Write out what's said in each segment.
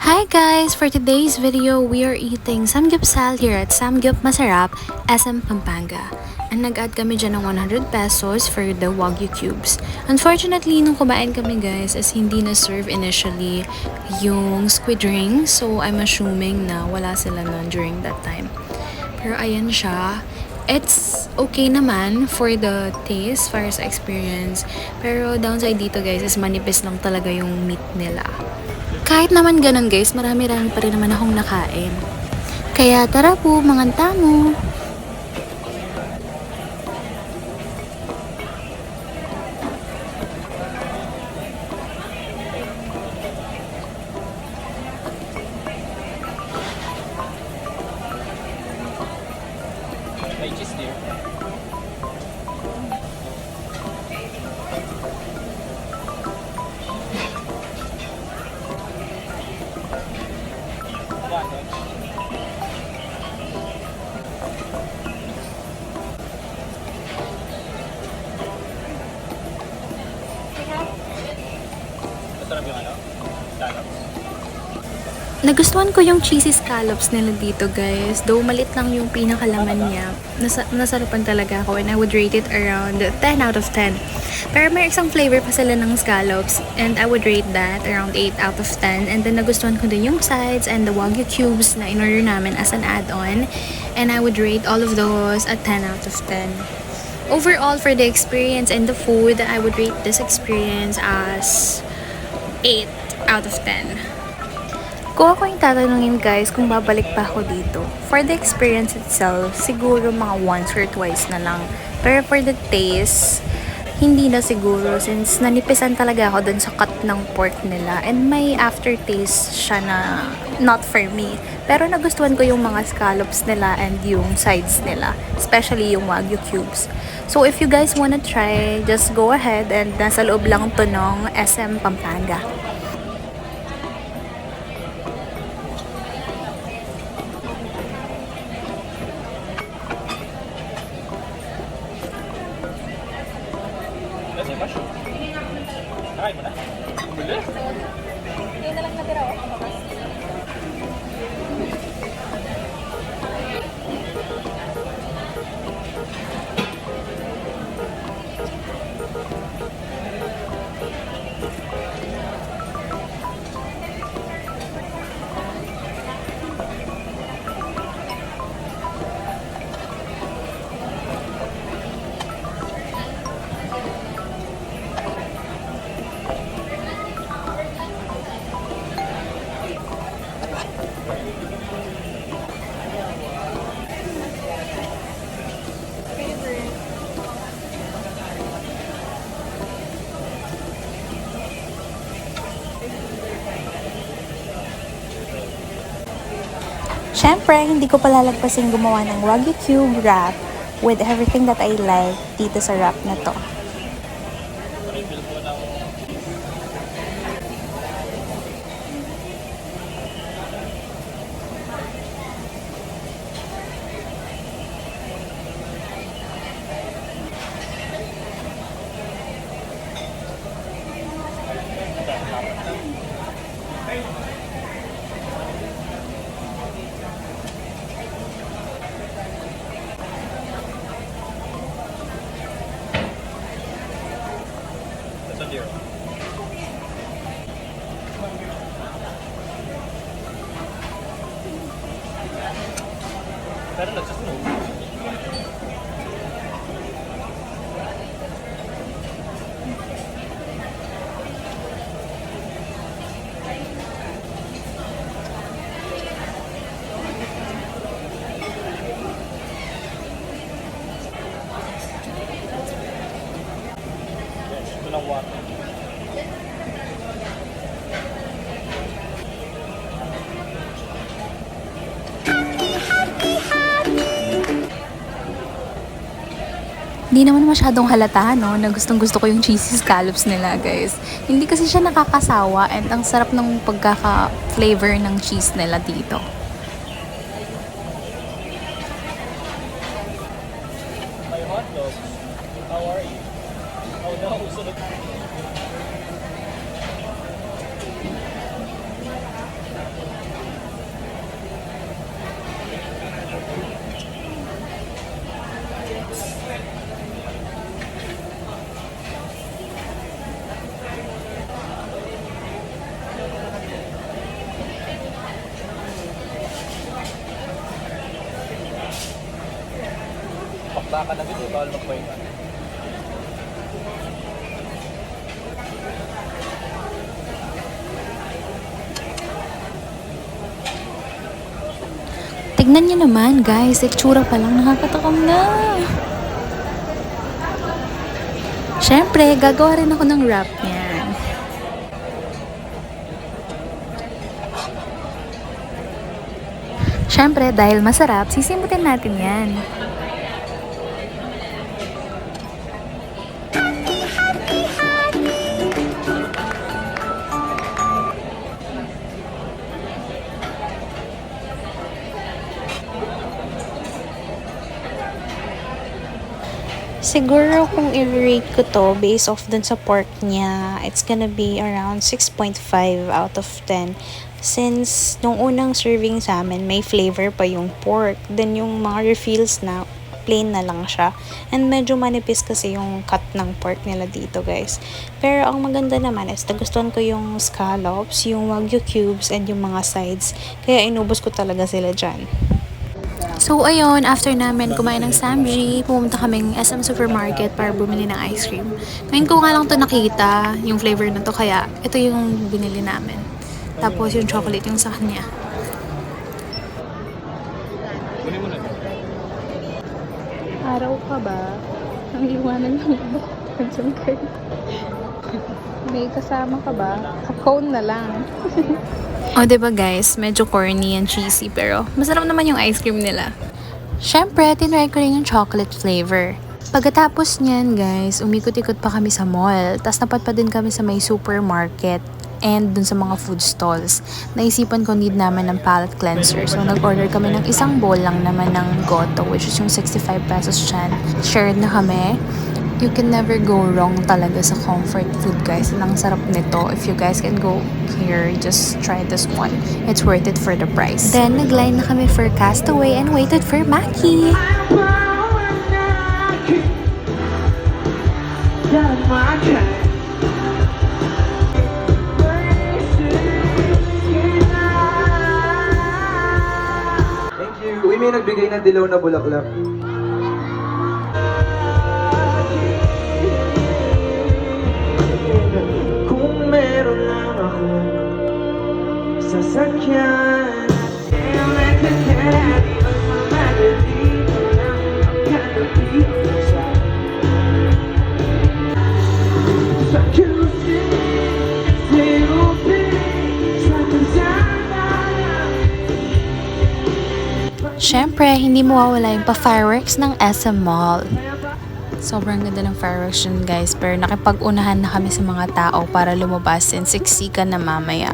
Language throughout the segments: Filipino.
Hi guys! For today's video, we are eating samgyeopsal here at Samgyup Masarap, SM Pampanga. And nag-add kami dyan ng 100 pesos for the Wagyu cubes. Unfortunately, nung kumain kami guys, is hindi na-serve initially yung squid ring. So, I'm assuming na wala sila nun during that time. Pero ayan siya. It's okay naman for the taste, for sa experience. Pero downside dito guys is manipis lang talaga yung meat nila. Kahit naman ganun guys, marami-rami pa rin naman akong nakain. Kaya tara po, mga tamo! May cheese there. Masarap yung ano? Scallops. Nagustuhan ko yung cheesy scallops nila dito guys. Though malit lang yung pinakalaman niya. Nasarapan talaga ako and I would rate it around 10 out of 10. Pero may isang flavor pa sila ng scallops and I would rate that around 8 out of 10. And then nagustuhan ko din yung sides and the Wagyu cubes na in-order namin as an add-on. And I would rate all of those at 10 out of 10. Overall, for the experience and the food, I would rate this experience as 8 out of 10. Kung ako yung tatanungin guys kung babalik pa ako dito, for the experience itself, siguro mga once or twice na lang. Pero for the taste, hindi na siguro since nanipisan talaga ako dun sa cut ng pork nila and may aftertaste siya na not for me. Pero nagustuhan ko yung mga scallops nila and yung sides nila, especially yung Wagyu cubes. So if you guys wanna try, just go ahead and nasa loob lang to ng SM Pampanga. Kasi mushroom. Try mo na. Bilis. Yun na lang natira ako. Siyempre, hindi ko palalagpasin gumawa ng Wagyu cube wrap with everything that I like dito sa wrap na to. Refill po ng sa deer. Pero nagsusunog. Ito ng water. Hindi naman masyadong halata, no, na gustong-gusto ko yung cheesy scallops nila, guys. Hindi kasi siya nakakasawa and ang sarap ng pagkaka-flavor ng cheese nila dito. My hot dogs. How are you? Oh no, sunod. baka na dito, bawal magpahinga. Tignan niyo naman guys, itsura pa lang nakakatakam na. Siyempre, gagawa rin ako ng wrap niyan. Siyempre, dahil masarap, sisimutin natin yan. Siguro kung i-rate ko to based off dun sa pork niya, it's gonna be around 6.5 out of 10. Since nung unang serving sa amin, may flavor pa yung pork. Then yung mga refills na, plain na lang siya. And medyo manipis kasi yung cut ng pork nila dito guys. Pero ang maganda naman is nagustuhan ko yung scallops, yung wagyu cubes, and yung mga sides. Kaya inubos ko talaga sila dyan. So, ayun, after namin kumain ng Samji, pumunta kaming SM Supermarket para bumili ng ice cream. Ngayon ko nga lang to nakita, yung flavor na to, kaya ito yung binili namin. Tapos yung chocolate yung sa kanya. Kunin mo na. Araw ka ba? Ang iwanan ng buhok. May kasama ka ba? Ka-cone na lang. O, diba guys, medyo corny and cheesy, pero masarap naman yung ice cream nila. Syempre, tinry ko rin yung chocolate flavor. Pagkatapos niyan guys, umikot-ikot pa kami sa mall. Tapos napadpad din kami sa may supermarket and dun sa mga food stalls. Naisipan ko need naman ng palate cleanser. So, nag-order kami ng isang bowl lang naman ng Goto, which is yung 65 pesos dyan. Shared na kami. You can never go wrong talaga sa comfort food guys. Ang sarap nito. If you guys can go here, just try this one. It's worth it for the price. Then, nag-line na kami for Castaway and waited for Maki. Thank you. Uy, may nagbigay ng dilaw na bulaklak. Kung meron lang ako sasakyan, and I can carry on my melody, I'm gonna be inside. Sa kusin, sa kasama. Syempre, hindi mawawala yung pa-fireworks ng SM Mall. Sobrang ganda ng fireworks yun guys, pero nakipag-unahan na kami sa mga tao para lumabas and siksikan na mamaya.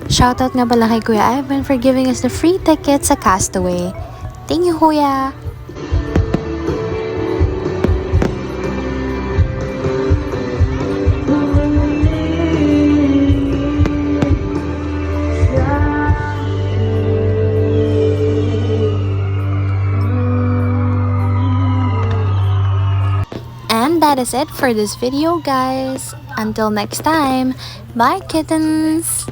Shoutout nga pala kay Kuya Ivan for giving us the free ticket sa Castaway. Thank you, Kuya! And that is it for this video guys. Until next time, bye kittens!